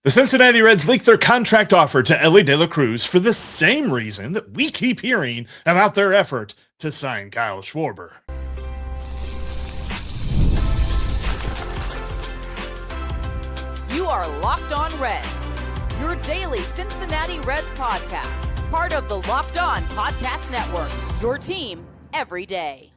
The Cincinnati Reds leaked their contract offer to Elly De La Cruz for the same reason that we keep hearing about their effort to sign Kyle Schwarber. You are Locked On Reds, your daily Cincinnati Reds podcast, part of the Locked On Podcast Network, your team every day.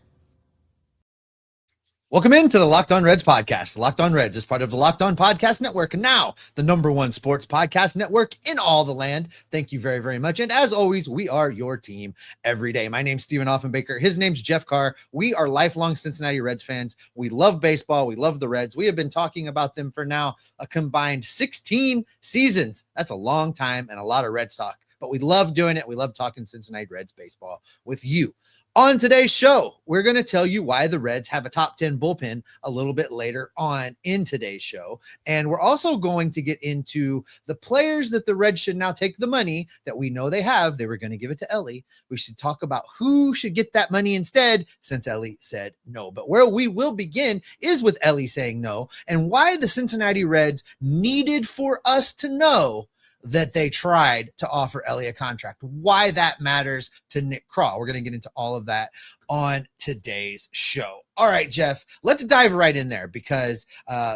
Welcome into the Locked On Reds podcast. Locked On Reds is part of the Locked On Podcast Network, and now the #1 sports podcast network in all the land. Thank you very, very much. And as always, we are your team every day. My name's Steven Offenbaker. His name's Jeff Carr. We are lifelong Cincinnati Reds fans. We love baseball. We love the Reds. We have been talking about them for now a combined 16 seasons. That's a long time and a lot of Reds talk, but we love doing it. We love talking Cincinnati Reds baseball with you. On today's show, we're going to tell you why the Reds have a top 10 bullpen a little bit later on in today's show. And we're also going to get into the players that the Reds should now take the money that we know they have. They were going to give it to Elly. We should talk about who should get that money instead, since Elly said no. But where we will begin is with Elly saying no, and why the Cincinnati Reds needed for us to know that they tried to offer Elly a contract, why that matters to Nick Krall. We're going to get into all of that on today's show. All right, Jeff, let's dive right in there because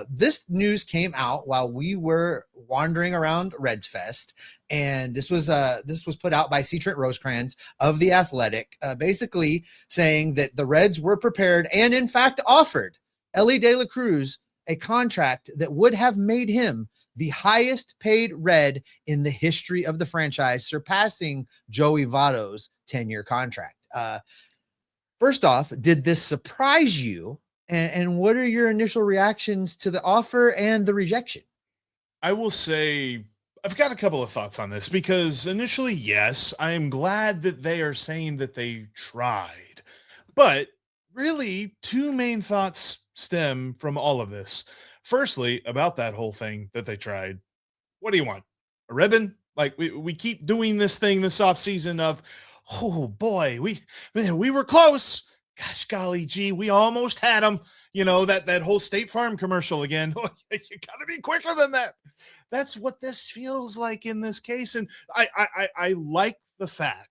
this news came out while we were wandering around Reds Fest, and this was put out by C. Trent Rosecrans of The Athletic, basically saying that the Reds were prepared and in fact offered Elly De La Cruz a contract that would have made him the highest paid Red in the history of the franchise, surpassing Joey Votto's 10-year contract. First off, did this surprise you? And what are your initial reactions to the offer and the rejection? I will say I've got a couple of thoughts on this because initially, yes, I am glad that they are saying that they tried, but really two main thoughts stem from all of this. Firstly, about that whole thing that they tried. What do you want? A ribbon? Like we keep doing this thing this offseason of, oh boy, we were close. Gosh, golly gee, we almost had them. You know, that whole State Farm commercial again. Oh, you gotta be quicker than that. That's what this feels like in this case. And I like the fact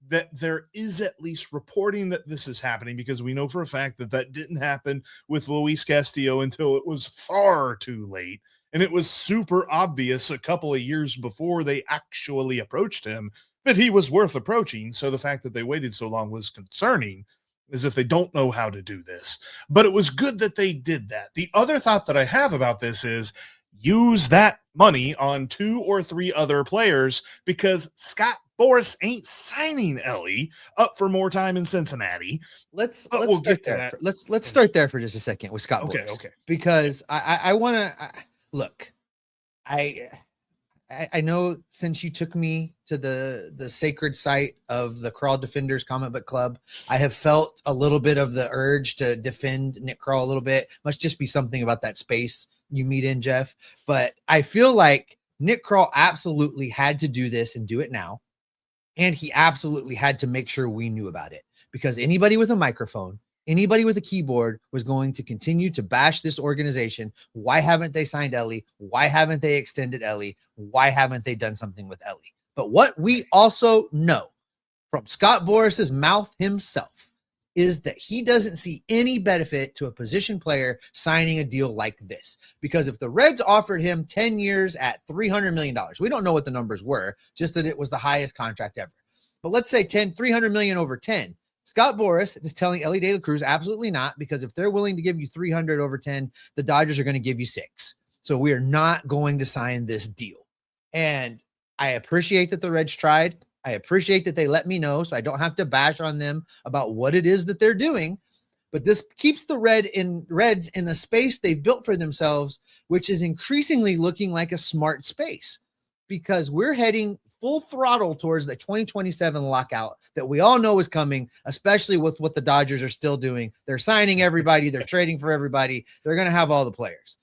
that there is at least reporting that this is happening, because we know for a fact that that didn't happen with Luis Castillo until it was far too late. And it was super obvious a couple of years before they actually approached him that he was worth approaching. So the fact that they waited so long was concerning, as if they don't know how to do this. But it was good that they did that. The other thought that I have about this is use that money on 2 or 3 other players, because Scott Boras ain't signing Elly up for more time in Cincinnati. Let's start there. Let's start there for just a second with Scott Boras. Okay. Because I want to look. I know since you took me to the sacred site of the Krall Defenders Comic Book Club, I have felt a little bit of the urge to defend Nick Krall a little bit. Must just be something about that space you meet in, Jeff. But I feel like Nick Krall absolutely had to do this and do it now. And he absolutely had to make sure we knew about it, because anybody with a microphone, anybody with a keyboard was going to continue to bash this organization. Why haven't they signed Elly? Why haven't they extended Elly? Why haven't they done something with Elly? But what we also know from Scott Boras's mouth himself is that he doesn't see any benefit to a position player signing a deal like this. Because if the Reds offered him 10 years at $300 million, we don't know what the numbers were, just that it was the highest contract ever. But let's say $300 million over 10. Scott Boras is telling Elly De La Cruz absolutely not, because if they're willing to give you 300 over 10, the Dodgers are going to give you 6. So we are not going to sign this deal. And I appreciate that the Reds tried. I appreciate that they let me know, so I don't have to bash on them about what it is that they're doing. But this keeps the Reds in a space they've built for themselves, which is increasingly looking like a smart space, because we're heading full throttle towards the 2027 lockout that we all know is coming, especially with what the Dodgers are still doing. They're signing everybody. They're trading for everybody. They're going to have all the players.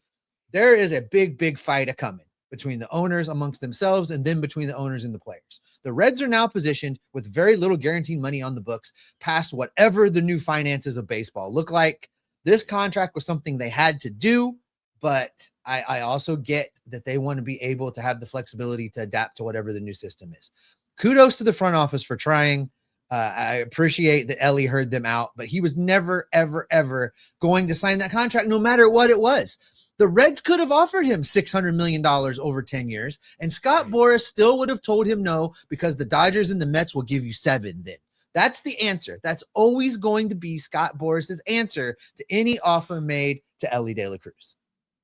There is a big, big fight coming between the owners amongst themselves, and then between the owners and the players. The Reds are now positioned with very little guaranteed money on the books past whatever the new finances of baseball look like. This contract was something they had to do, but I also get that they want to be able to have the flexibility to adapt to whatever the new system is. Kudos to the front office for trying. I appreciate that Elly heard them out, but he was never, ever, ever going to sign that contract, no matter what it was. The Reds could have offered him $600 million over 10 years, and Scott Boras still would have told him no, because the Dodgers and the Mets will give you 7 then. That's the answer. That's always going to be Scott Boras' answer to any offer made to Elly De La Cruz.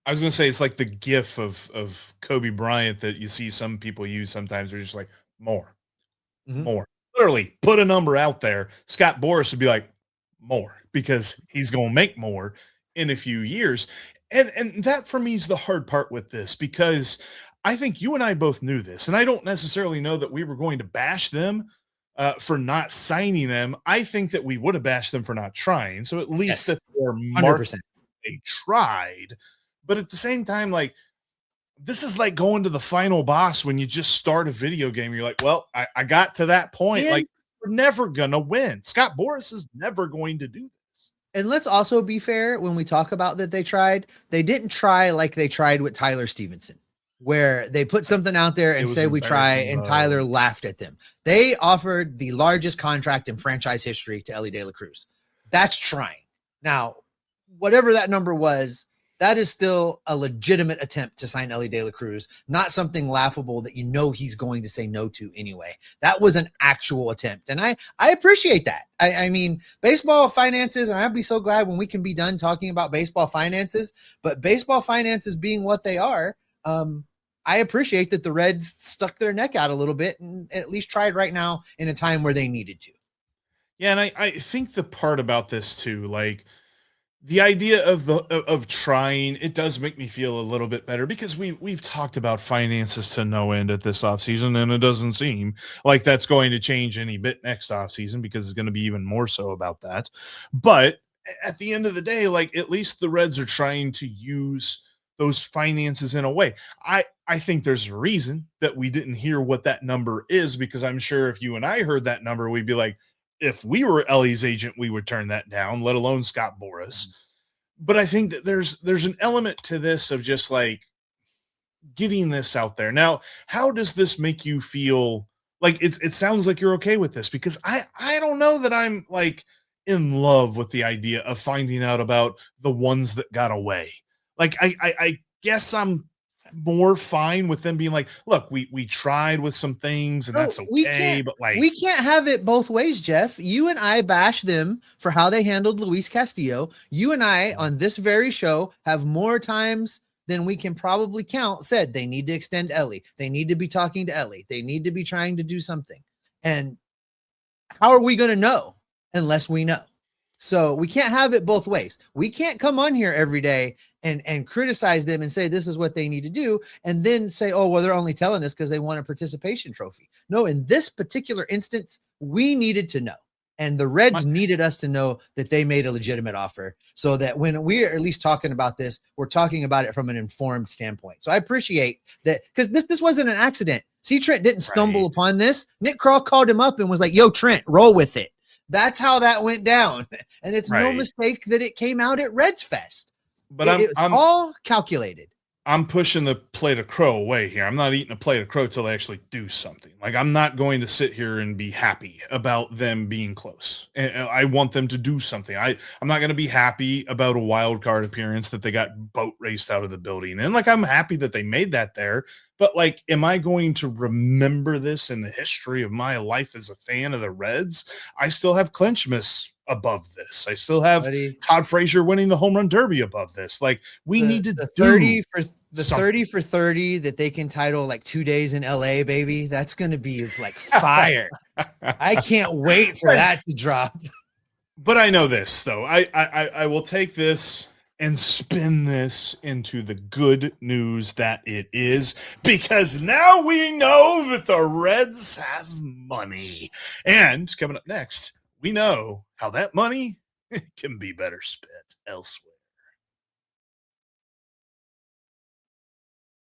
I was going to say, it's like the gif of Kobe Bryant that you see some people use sometimes. They're just like, more. Literally put a number out there. Scott Boras would be like, more, because he's going to make more in a few years. And that for me is the hard part with this, because I think you and I both knew this, and I don't necessarily know that we were going to bash them for not signing them. I think that we would have bashed them for not trying. So at least that they're 100%. They tried. But at the same time, like, this is like going to the final boss when you just start a video game. You're like, well, I got to that point. Like, we're never going to win. Scott Boras is never going to do this. And let's also be fair when we talk about that they tried. They didn't try like they tried with Tyler Stevenson, where they put something out there and say we try, and Tyler laughed at them. They offered the largest contract in franchise history to Elly De La Cruz. That's trying. Now, whatever that number was, that is still a legitimate attempt to sign Elly De La Cruz, not something laughable that you know he's going to say no to anyway. That was an actual attempt, and I appreciate that. I mean, baseball finances, and I'd be so glad when we can be done talking about baseball finances, but baseball finances being what they are, I appreciate that the Reds stuck their neck out a little bit and at least tried right now in a time where they needed to. Yeah, and I think the part about this too, like, the idea of trying, it does make me feel a little bit better, because we've talked about finances to no end at this offseason, and it doesn't seem like that's going to change any bit next offseason, because it's going to be even more so about that. But at the end of the day, like, at least the Reds are trying to use those finances in a way. I think there's a reason that we didn't hear what that number is, because I'm sure if you and I heard that number, we'd be like, if we were Elly's agent, we would turn that down, let alone Scott Boras. But I think that there's an element to this of just like getting this out there. Now, how does this make you feel? Like, it sounds like you're okay with this, because I don't know that I'm like in love with the idea of finding out about the ones that got away. Like, I guess I'm more fine with them being like, look, we tried with some things, and that's okay, but like, we can't have it both ways, Jeff. You and I bash them for how they handled Luis Castillo. You and I on this very show have more times than we can probably count said they need to extend Elly. They need to be talking to Elly. They need to be trying to do something. And how are we going to know unless we know? So we can't have it both ways. We can't come on here every day and criticize them and say this is what they need to do, and then say, oh, well, they're only telling us because they want a participation trophy. No, in this particular instance, we needed to know. And the Reds needed us to know that they made a legitimate offer, so that when we're at least talking about this, we're talking about it from an informed standpoint. So I appreciate that, because this wasn't an accident. See, Trent didn't stumble upon this. Nick Krall called him up and was like, yo, Trent, roll with it. That's how that went down. And it's no mistake that it came out at Reds Fest. But it's all calculated. I'm pushing the plate of crow away here. I'm not eating a plate of crow till they actually do something. Like, I'm not going to sit here and be happy about them being close. And I want them to do something. I'm not going to be happy about a wild card appearance that they got boat raced out of the building. And like, I'm happy that they made that there. But like, am I going to remember this in the history of my life as a fan of the Reds? I still have Clenchmas above this. I still have Todd Frazier winning the home run derby above this. Like, we need to do 30 for the 30 for 30 that they can title like 2 days in LA, baby. That's going to be like fire. I can't wait for that to drop. But I know this though. I will take this and spin this into the good news that it is, because now we know that the Reds have money. And coming up next, we know how that money can be better spent elsewhere.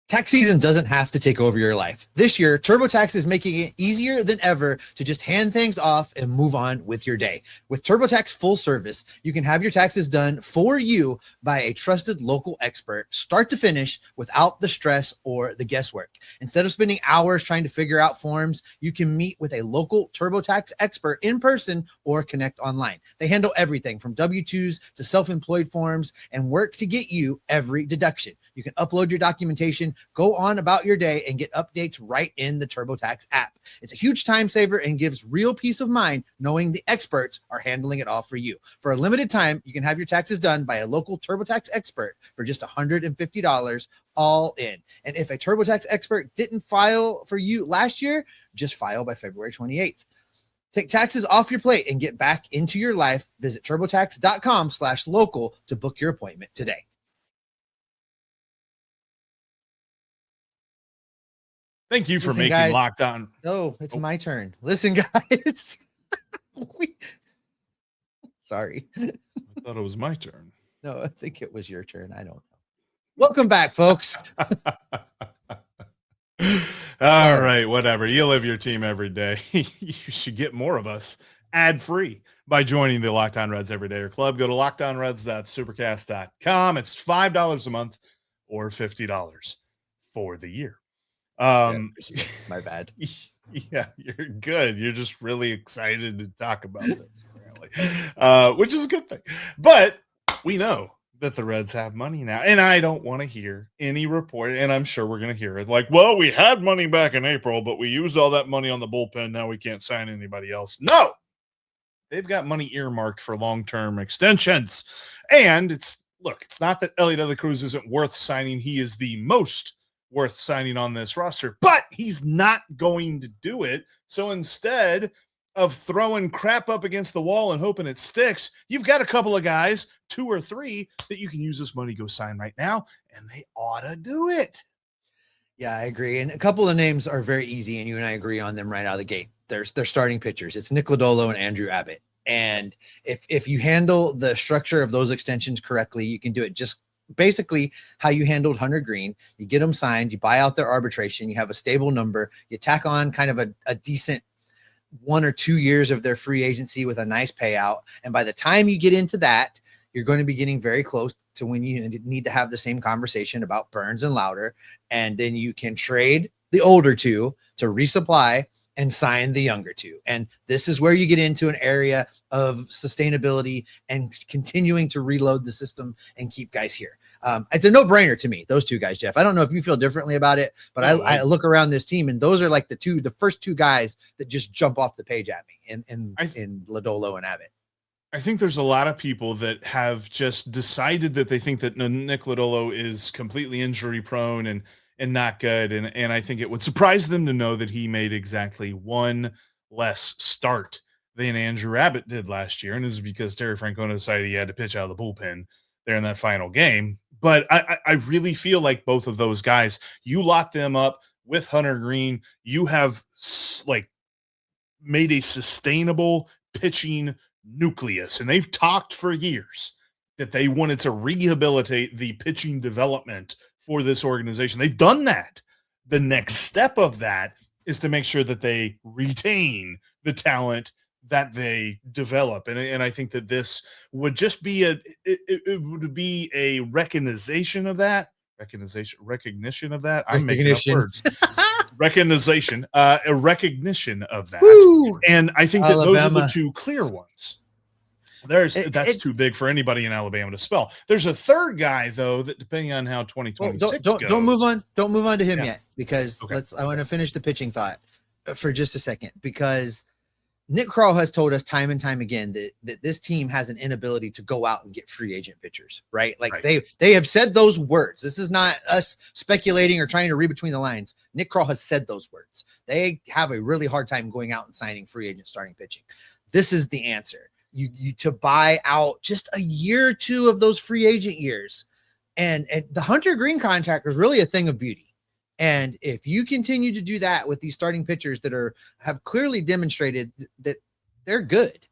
Tax season doesn't have to take over your life. This year, TurboTax is making it easier than ever to just hand things off and move on with your day. With TurboTax full service, you can have your taxes done for you by a trusted local expert, start to finish, without the stress or the guesswork. Instead of spending hours trying to figure out forms, you can meet with a local TurboTax expert in person or connect online. They handle everything from W-2s to self-employed forms and work to get you every deduction. You can upload your documentation, go on about your day, and get updates right in the TurboTax app. It's a huge time saver and gives real peace of mind knowing the experts are handling it all for you. For a limited time, you can have your taxes done by a local TurboTax expert for just $150 all in. And if a TurboTax expert didn't file for you last year, just file by February 28th. Take taxes off your plate and get back into your life. Visit turbotax.com/local to book your appointment today. Thank you for Listen, making guys. Locked On. No, it's my turn. Listen, guys. Sorry. I thought it was my turn. No, I think it was your turn. I don't know. Welcome back, folks. All right, whatever. You live your team every day. You should get more of us ad-free by joining the Locked On Reds Everydayer Club. Go to lockedonreds.supercast.com. It's $5 a month or $50 for the year. My bad. Yeah, you're good. You're just really excited to talk about this, apparently, which is a good thing. But we know that the Reds have money now, and I don't want to hear any report, and I'm sure we're going to hear it like, well, we had money back in April, but we used all that money on the bullpen. Now we can't sign anybody else. No, they've got money earmarked for long-term extensions. And it's not that Elly De La Cruz isn't worth signing. He is the most worth signing on this roster, but he's not going to do it. So instead of throwing crap up against the wall and hoping it sticks, you've got a couple of guys, 2 or 3, that you can use this money, go sign right now, and they ought to do it. Yeah, I agree. And a couple of names are very easy, and you and I agree on them right out of the gate. They're starting pitchers. It's Nick Lodolo and Andrew Abbott. And if you handle the structure of those extensions correctly, you can do it just basically how you handled Hunter Green. You get them signed, you buy out their arbitration, you have a stable number, you tack on kind of a decent 1 or 2 years of their free agency with a nice payout. And by the time you get into that, you're going to be getting very close to when you need to have the same conversation about Burns and Louder. And then you can trade the older 2 to resupply and sign the younger 2. And this is where you get into an area of sustainability and continuing to reload the system and keep guys here. It's a no-brainer to me, those 2 guys, Jeff. I don't know if you feel differently about it, but I look around this team, and those are like the first 2 guys that just jump off the page at me in Lodolo and Abbott. I think there's a lot of people that have just decided that they think that Nick Lodolo is completely injury prone and not good. And I think it would surprise them to know that he made exactly 1 less start than Andrew Abbott did last year. And it was because Terry Francona decided he had to pitch out of the bullpen there in that final game. But I really feel like both of those guys, you lock them up with Hunter Green, you have made a sustainable pitching nucleus. And they've talked for years that they wanted to rehabilitate the pitching development for this organization. They've done that. The next step of that is to make sure that they retain the talent that they develop. And I think that this would just be it would be a recognition of that. Recognition of that. I'm making up words. Recognition, a recognition of that. Woo! And I think that Alabama. those are the 2 clear ones. That's too big for anybody in Alabama to spell. There's a third guy, though, that depending on how 2026 goes. Don't move on. Don't move on to him yet, because I want to finish the pitching thought for just a second, because Nick Krall has told us time and time again that this team has an inability to go out and get free agent pitchers, right? They have said those words. This is not us speculating or trying to read between the lines. Nick Krall has said those words. They have a really hard time going out and signing free agent starting pitching. This is the answer. You to buy out just a year or 2 of those free agent years. And the Hunter Green contract was really a thing of beauty. And if you continue to do that with these starting pitchers that have clearly demonstrated that they're good,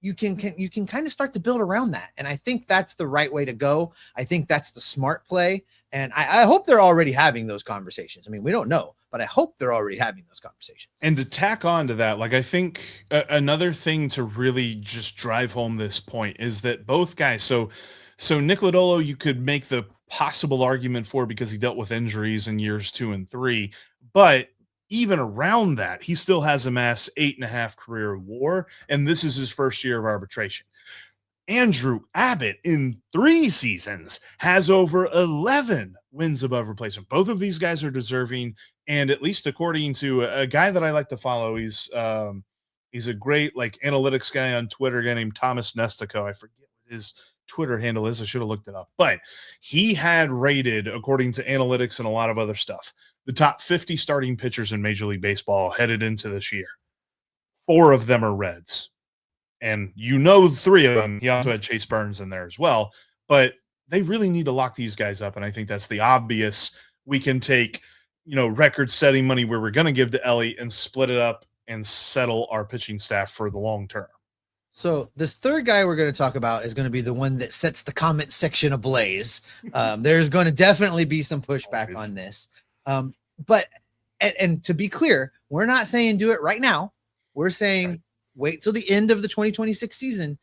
you can kind of start to build around that. And I think that's the right way to go. I think that's the smart play. And I hope they're already having those conversations. I mean, we don't know, but I hope they're already having those conversations. And to tack on to that, like, I think another thing to really just drive home this point is that both guys, so Nick Lodolo, you could make the possible argument for because he dealt with injuries in years 2 and 3, but even around that, he still has amassed 8.5 career WAR, and this is his first year of arbitration. Andrew Abbott in 3 seasons has over 11 wins above replacement. Both of these guys are deserving, and at least according to a guy that I like to follow, he's a great like analytics guy on Twitter, a guy named Thomas Nestico. I forget what his Twitter handle is. I should have looked it up, but he had rated, according to analytics and a lot of other stuff, the top 50 starting pitchers in Major League Baseball headed into this year. 4 of them are Reds. And 3 of them. He also had Chase Burns in there as well. But they really need to lock these guys up. And I think that's the obvious. We can take, record-setting money where we're going to give to Elly and split it up and settle our pitching staff for the long term. So this third guy we're going to talk about is going to be the one that sets the comment section ablaze. There's going to definitely be some pushback on this. But to be clear, we're not saying do it right now. We're saying wait till the end of the 2026 season.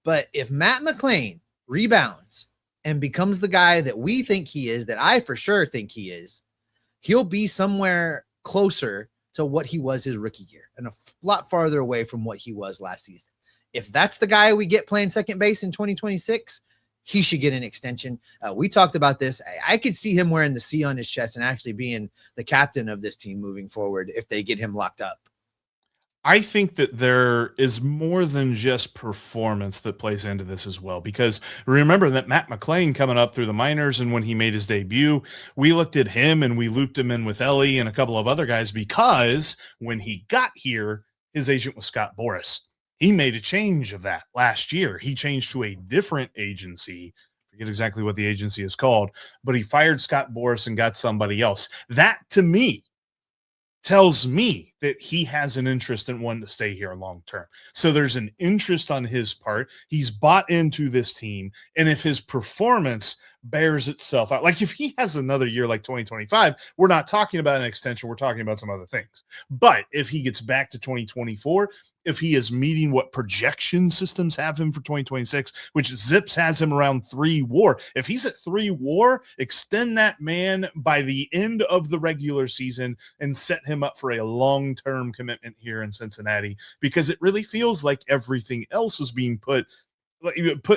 But if Matt McLain rebounds and becomes the guy that we think he is, that I for sure think he is, he'll be somewhere closer to what he was his rookie year and a lot farther away from what he was last season. If that's the guy we get playing second base in 2026, he should get an extension. We talked about this. I could see him wearing the C on his chest and actually being the captain of this team moving forward if they get him locked up. I think that there is more than just performance that plays into this as well, because remember that Matt McLain coming up through the minors, and when he made his debut, we looked at him and we looped him in with Elly and a couple of other guys because when he got here, his agent was Scott Boras. He made a change of that last year. He changed to a different agency. I forget exactly what the agency is called, but he fired Scott Boras and got somebody else. That, to me, tells me that he has an interest in wanting to stay here long term. So there's an interest on his part. He's bought into this team. And if his performance bears itself out, like if he has another year like 2025, we're not talking about an extension. We're talking about some other things. But if he gets back to 2024, if he is meeting what projection systems have him for 2026, which Zips has him around 3 WAR. If he's at 3 WAR, extend that man by the end of the regular season and set him up for a long-term commitment here in Cincinnati, because it really feels like everything else is being put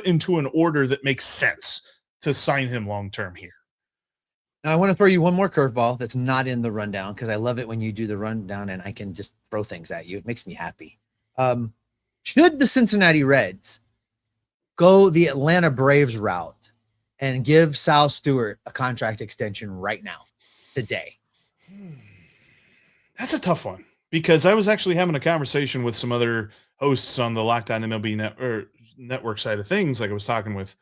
into an order that makes sense to sign him long-term here. Now, I want to throw you one more curveball that's not in the rundown, because I love it when you do the rundown and I can just throw things at you. It makes me happy. Should the Cincinnati Reds go the Atlanta Braves route and give Sal Stewart a contract extension right now, today? That's a tough one, because I was actually having a conversation with some other hosts on the Locked On MLB network side of things. Like I was talking with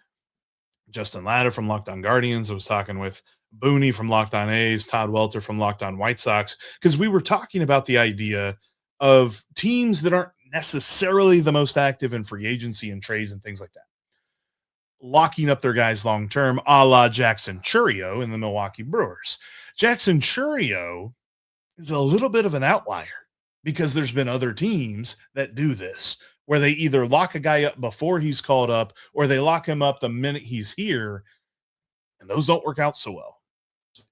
Justin Latta from Locked On Guardians. I was talking with Booney from Locked On A's, Todd Welter from Locked On White Sox, because we were talking about the idea of teams that aren't necessarily the most active in free agency and trades and things like that, locking up their guys long term, a la Jackson Chourio in the Milwaukee Brewers. Jackson Chourio is a little bit of an outlier, because there's been other teams that do this, where they either lock a guy up before he's called up or they lock him up the minute he's here, and those don't work out so well.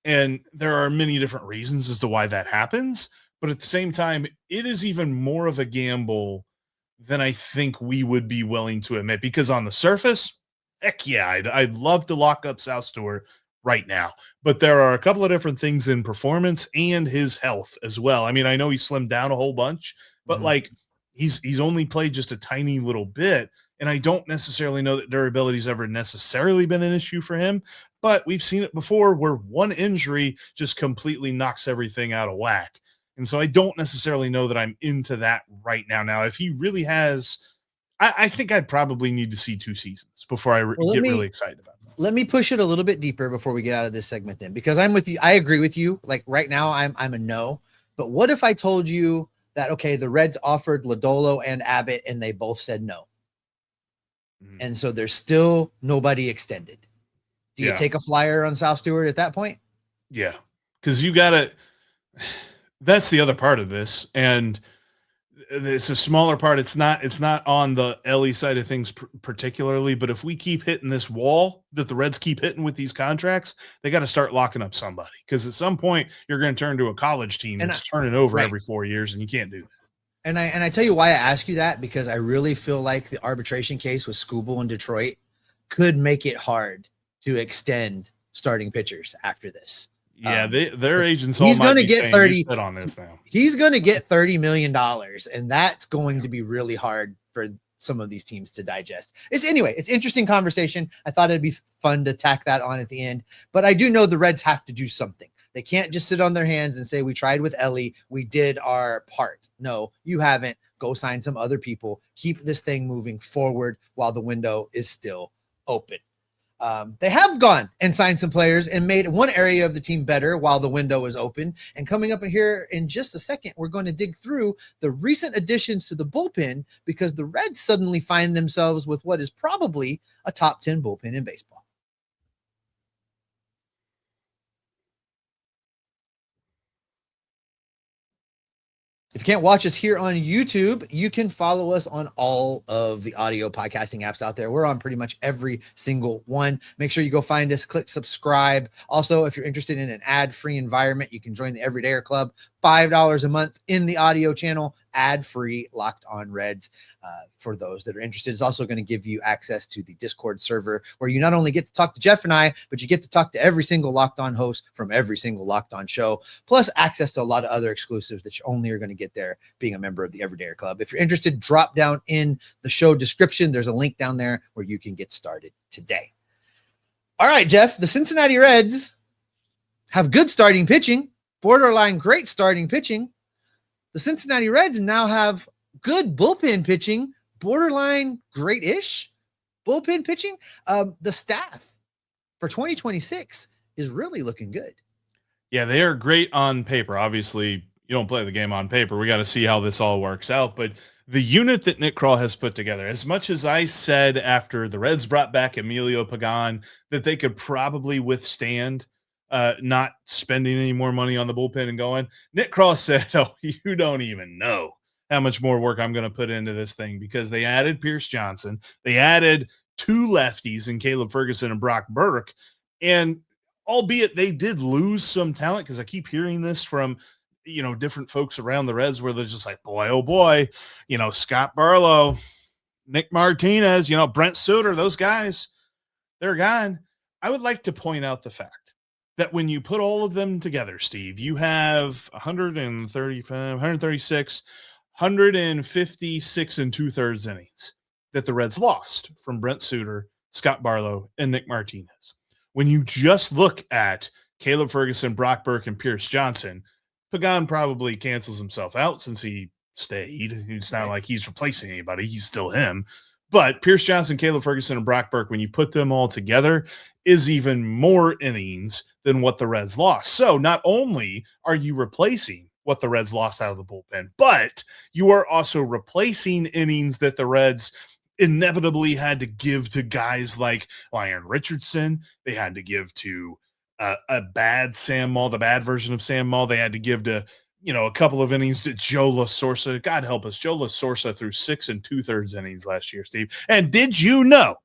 And there are many different reasons as to why that happens. But at the same time, it is even more of a gamble than I think we would be willing to admit, because on the surface, heck yeah, I'd love to lock up Sal Stewart right now. But there are a couple of different things in performance and his health as well. I mean, I know he slimmed down a whole bunch, but like he's only played just a tiny little bit. And I don't necessarily know that durability's ever necessarily been an issue for him. But we've seen it before where one injury just completely knocks everything out of whack. And so I don't necessarily know that I'm into that right now. Now, if he really has, I think I'd probably need to see 2 seasons before I get really excited about that. Let me push it a little bit deeper before we get out of this segment then, because I'm with you. I agree with you. Like right now, I'm a no. But what if I told you that, okay, the Reds offered Lodolo and Abbott and they both said no. And so there's still nobody extended. Do you take a flyer on Sal Stewart at that point? Yeah, because you got to. That's the other part of this, and it's a smaller part. It's not on the Elly side of things particularly, but if we keep hitting this wall that the Reds keep hitting with these contracts, they got to start locking up somebody, because at some point you're going to turn to a college team that's turning over every 4 years, and you can't do that. And I tell you why I ask you that, because I really feel like the arbitration case with Skubal in Detroit could make it hard to extend starting pitchers after this. Yeah, their agents. He's going to get 30 on this now. He's going to get $30 million, and that's going to be really hard for some of these teams to digest. It's interesting conversation. I thought it'd be fun to tack that on at the end, but I do know the Reds have to do something. They can't just sit on their hands and say, we tried with Elly, we did our part. No, you haven't. Go sign some other people. Keep this thing moving forward while the window is still open. They have gone and signed some players and made one area of the team better while the window is open. And coming up in here in just a second, we're going to dig through the recent additions to the bullpen, because the Reds suddenly find themselves with what is probably a top 10 bullpen in baseball. If you can't watch us here on YouTube, you can follow us on all of the audio podcasting apps out there. We're on pretty much every single one. Make sure you go find us, click subscribe. Also, if you're interested in an ad-free environment, you can join the Everydayer Club. $5 a month in the audio channel, ad-free, Locked On Reds. For those that are interested, it's also going to give you access to the Discord server, where you not only get to talk to Jeff and I, but you get to talk to every single Locked On host from every single Locked On show, plus access to a lot of other exclusives that you only are going to get there being a member of the Everydayer Club. If you're interested, drop down in the show description. There's a link down there where you can get started today. All right, Jeff, the Cincinnati Reds have good starting pitching, borderline great starting pitching. The Cincinnati Reds now have good bullpen pitching, borderline great-ish bullpen pitching. The staff for 2026 is really looking good. Yeah, they are great on paper. Obviously, you don't play the game on paper. We got to see how this all works out. But the unit that Nick Krall has put together, as much as I said after the Reds brought back Emilio Pagán that they could probably withstand not spending any more money on the bullpen and going, Nick Krall said, oh, you don't even know how much more work I'm going to put into this thing, because they added Pierce Johnson. They added two lefties in Caleb Ferguson and Brock Burke. And albeit they did lose some talent, because I keep hearing this from, different folks around the Reds where they're just like, boy, oh boy, Scott Barlow, Nick Martinez, Brent Suter, those guys, they're gone. I would like to point out the fact that when you put all of them together, Steve, you have 135, 136, 156 and 2/3 innings that the Reds lost from Brent Suter, Scott Barlow, and Nick Martinez. When you just look at Caleb Ferguson, Brock Burke, and Pierce Johnson, Pagán probably cancels himself out since he stayed. It's not like he's replacing anybody. He's still him. But Pierce Johnson, Caleb Ferguson, and Brock Burke, when you put them all together, is even more innings than what the Reds lost. So not only are you replacing what the Reds lost out of the bullpen, but you are also replacing innings that the Reds inevitably had to give to guys like Ryan Richardson. They had to give to a bad Sam Maul, the bad version of Sam Maul. They had to give to, a couple of innings to Joe La Sorsa. God help us. Joe La Sorsa threw 6 2/3 innings last year, Steve. And did you know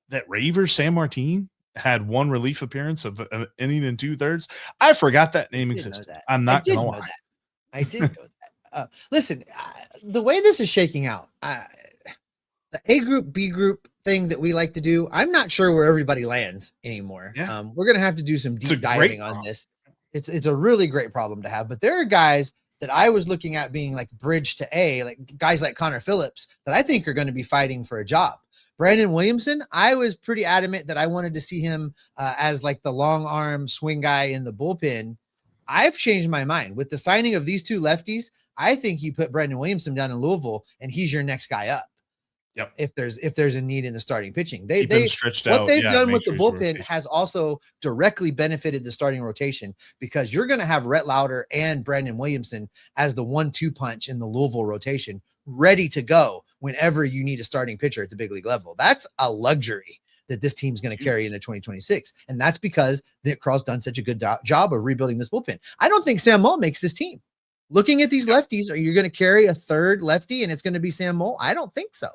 that Raver San Martin had one relief appearance of an inning and 2/3? I forgot that name existed. I'm not going to lie. I did know that. Listen, the way this is shaking out, the A group, B group thing that we like to do, I'm not sure where everybody lands anymore. Yeah. We're going to have to do some deep diving on this. It's a really great problem to have, but there are guys that I was looking at being like bridge to A, like guys like Connor Phillips, that I think are going to be fighting for a job. Brandon Williamson, I was pretty adamant that I wanted to see him as like the long arm swing guy in the bullpen. I've changed my mind with the signing of these two lefties. I think you put Brandon Williamson down in Louisville and he's your next guy up. Yep. If there's a need in the starting pitching, what they've done with the bullpen has also directly benefited the starting rotation, because you're going to have Rhett Lauder and Brandon Williamson as the 1-2 punch in the Louisville rotation, ready to go whenever you need a starting pitcher at the big league level. That's a luxury that this team's going to carry into 2026. And that's because Nick Krall's done such a good job of rebuilding this bullpen. I don't think Sam Moll makes this team. Looking at these lefties, are you going to carry a third lefty and it's going to be Sam Moll? I don't think so.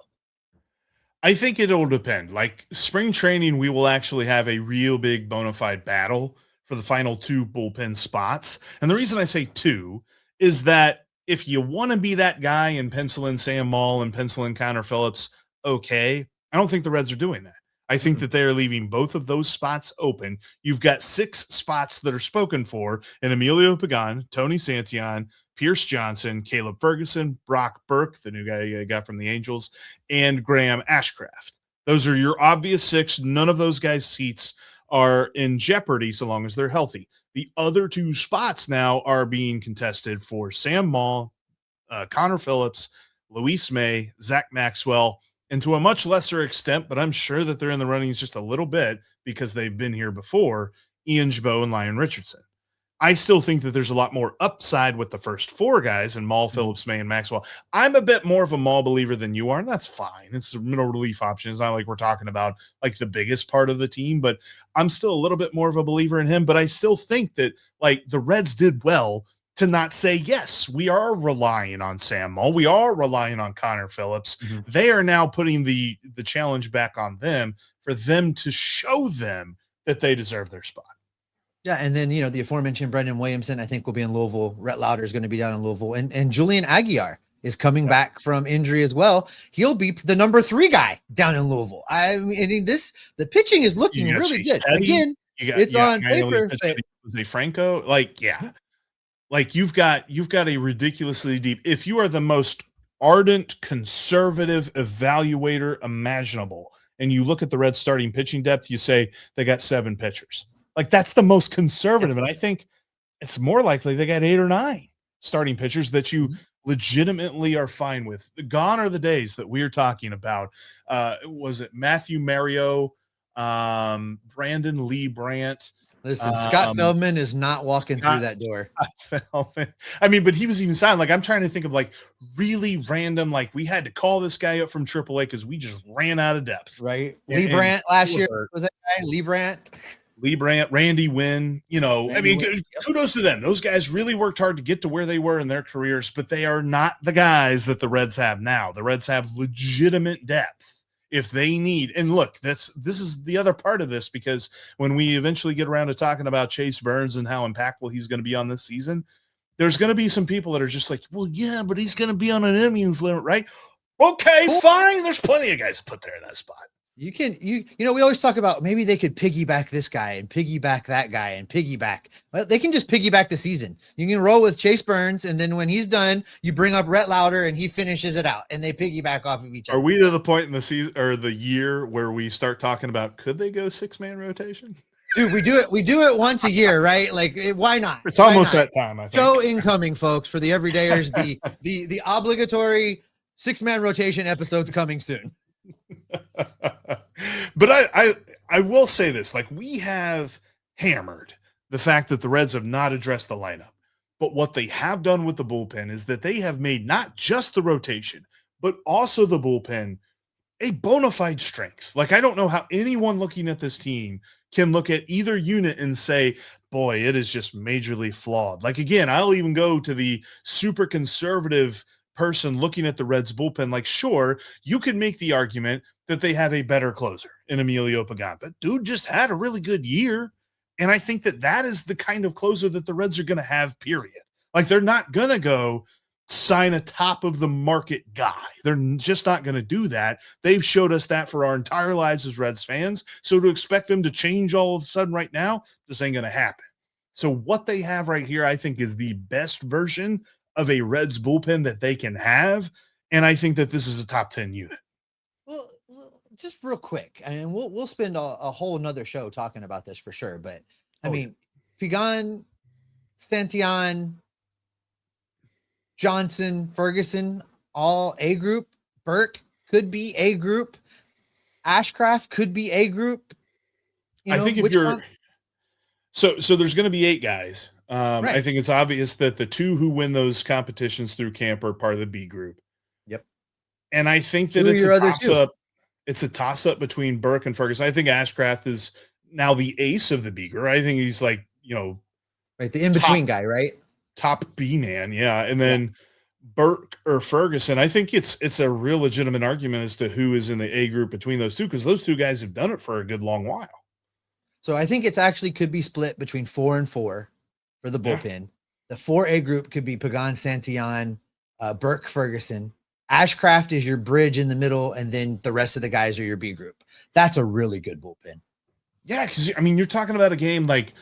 I think it'll depend. Like spring training, we will actually have a real big bona fide battle for the final 2 bullpen spots. And the reason I say 2 is that if you want to be that guy and pencil in Sam Moll and pencil in Connor Phillips, okay. I don't think the Reds are doing that. I think that they're leaving both of those spots open. You've got 6 spots that are spoken for in Emilio Pagán, Tony Santillan, Pierce Johnson, Caleb Ferguson, Brock Burke, the new guy you got from the Angels, and Graham Ashcraft. Those are your obvious 6. None of those guys' seats are in jeopardy so long as they're healthy. The other 2 spots now are being contested for Sam Moll, Connor Phillips, Luis May, Zach Maxwell, and to a much lesser extent, but I'm sure that they're in the runnings just a little bit because they've been here before, Ian Jabot and Lyon Richardson. I still think that there's a lot more upside with the first 4 guys and Moll, Phillips, May, and Maxwell. I'm a bit more of a Moll believer than you are, and that's fine. It's a middle relief option. It's not like we're talking about like the biggest part of the team, but I'm still a little bit more of a believer in him. But I still think that like the Reds did well to not say, yes, we are relying on Sam Moll. We are relying on Connor Phillips. They are now putting the challenge back on them for them to show them that they deserve their spot. Yeah, and then, you know, the aforementioned Brendan Williamson, I think, will be in Louisville. Rhett Lauder is going to be down in Louisville. And Julian Aguiar is coming back from injury as well. He'll be the number 3 guy down in Louisville. I mean, the pitching is looking really good. Teddy, again, it's on paper. Jose Franco, like, yeah. Like you've got a ridiculously deep, if you are the most ardent conservative evaluator imaginable, and you look at the Reds starting pitching depth, you say they got 7 pitchers. Like that's the most conservative. And I think it's more likely they got 8 or 9 starting pitchers that you legitimately are fine with. Gone are the days that we're talking about. Was it Matthew Mario, Brandon Lee Brandt? Listen, Scott Feldman is not walking through that door. Feldman. I mean, but he was even signed. Like I'm trying to think of like really random, like we had to call this guy up from AAA because we just ran out of depth. Right. Lee Brandt last year was that guy? Lee Brandt, Randy Wynn, you know, I mean, kudos to them. Those guys really worked hard to get to where they were in their careers, but they are not the guys that the Reds have now. The Reds have legitimate depth if they need. And look, this is the other part of this, because when we eventually get around to talking about Chase Burns and how impactful he's going to be on this season, there's going to be some people that are just like, well, yeah, but he's going to be on an innings limit, right? Okay, fine. There's plenty of guys to put there in that spot. You know, we always talk about maybe they could piggyback this guy and piggyback that guy and piggyback. Well, they can just piggyback the season. You can roll with Chase Burns, and then when he's done, you bring up Rhett Lauder and he finishes it out, and they piggyback off of each other. Are we to the point in the season or the year where we start talking about could they go 6-man rotation? Dude, we do it once a year, right? Like, why not? It's almost that time, I think. Show incoming, folks, for the everydayers. The obligatory 6-man rotation episodes coming soon. But I will say this, like we have hammered the fact that the Reds have not addressed the lineup, but what they have done with the bullpen is that they have made not just the rotation, but also the bullpen a bona fide strength. Like I don't know how anyone looking at this team can look at either unit and say, boy, it is just majorly flawed. Like, again, I'll even go to the super conservative person looking at the Reds bullpen. Like, sure, you could make the argument that they have a better closer in Emilio Pagán, but dude just had a really good year. And I think that that is the kind of closer that the Reds are going to have, period. Like, they're not going to go sign a top of the market guy. They're just not going to do that. They've showed us that for our entire lives as Reds fans. So to expect them to change all of a sudden right now, this ain't going to happen. So what they have right here, I think, is the best version of a Reds bullpen that they can have. And I think that this is a top 10 unit. Well, just real quick, I mean, we'll spend a whole another show talking about this for sure. But I mean, Pagán, Santillan, Johnson, Ferguson, all A group. Burke could be A group. Ashcraft could be A group. I think if you're so there's going to be 8 guys. Right. I think it's obvious that the 2 who win those competitions through camp are part of the B group. Yep. And I think that it's a toss-up. it's a toss up between Burke and Ferguson. I think Ashcraft is now the ace of the B group. I think he's like, right, the in between guy, right? Top B man, yeah. And then Burke or Ferguson, I think it's a real legitimate argument as to who is in the A group between those two, because those two guys have done it for a good long while. So I think it's actually could be split between 4 and 4 for the bullpen. The 4A group could be Pagán, Santillan, Burke, Ferguson. Ashcraft is your bridge in the middle, and then the rest of the guys are your B group. That's a really good bullpen. Yeah, because I mean, you're talking about a game like,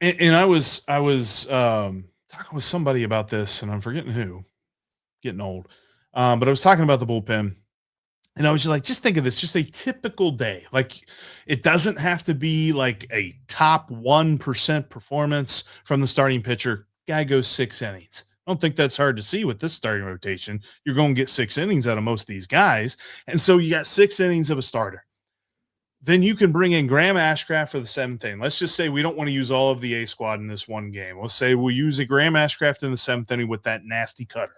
and I was talking with somebody about this, and I'm forgetting who, getting old. But I was talking about the bullpen, and I was just think of this, just a typical day. Like, it doesn't have to be like a top 1% performance from the starting pitcher. Guy goes 6 innings. I don't think that's hard to see with this starting rotation. You're going to get 6 innings out of most of these guys. And so you got 6 innings of a starter. Then you can bring in Graham Ashcraft for the 7th inning. Let's just say we don't want to use all of the A squad in this one game. Let's say we'll use a Graham Ashcraft in the 7th inning with that nasty cutter.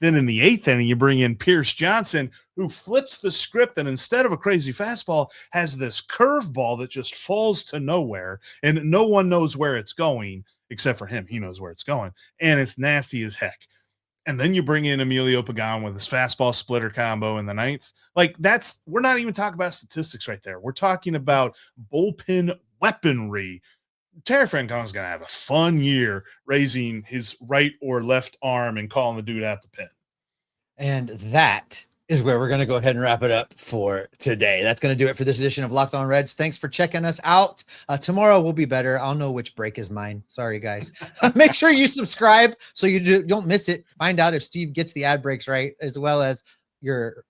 Then in the 8th inning, you bring in Pierce Johnson, who flips the script and instead of a crazy fastball, has this curveball that just falls to nowhere, and no one knows where it's going except for him. He knows where it's going, and it's nasty as heck. And then you bring in Emilio Pagán with his fastball splitter combo in the 9th. Like, we're not even talking about statistics right there. We're talking about bullpen weaponry. Terry Francona's going to have a fun year raising his right or left arm and calling the dude out the pin. And that is where we're going to go ahead and wrap it up for today. That's going to do it for this edition of Locked On Reds. Thanks for checking us out. Tomorrow will be better. I'll know which break is mine. Sorry, guys. Make sure you subscribe so you don't miss it. Find out if Steve gets the ad breaks right, as well as your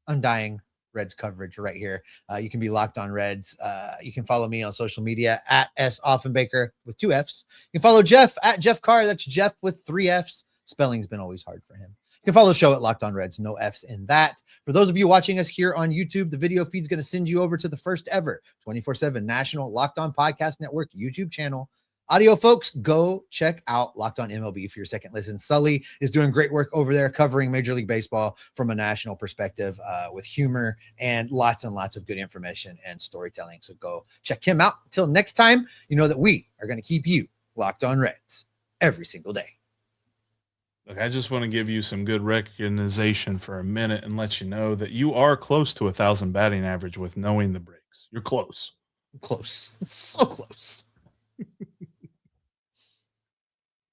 undying Reds coverage right here. You can be Locked On Reds. You can follow me on social media at S Offenbaker with 2 F's. You can follow Jeff at Jeff Carr. That's Jeff with 3 F's. Spelling's been always hard for him. You can follow the show at Locked On Reds. No F's in that. For those of you watching us here on YouTube, the video feed's going to send you over to the first ever 24/7 national Locked On Podcast Network YouTube channel. Audio folks, go check out Locked On MLB for your second listen. Sully is doing great work over there covering Major League Baseball from a national perspective with humor and lots of good information and storytelling. So go check him out. Until next time, you know that we are going to keep you Locked On Reds every single day. Look, I just want to give you some good recognition for a minute and let you know that you are close to 1,000 batting average with knowing the breaks. You're close. Close. So close.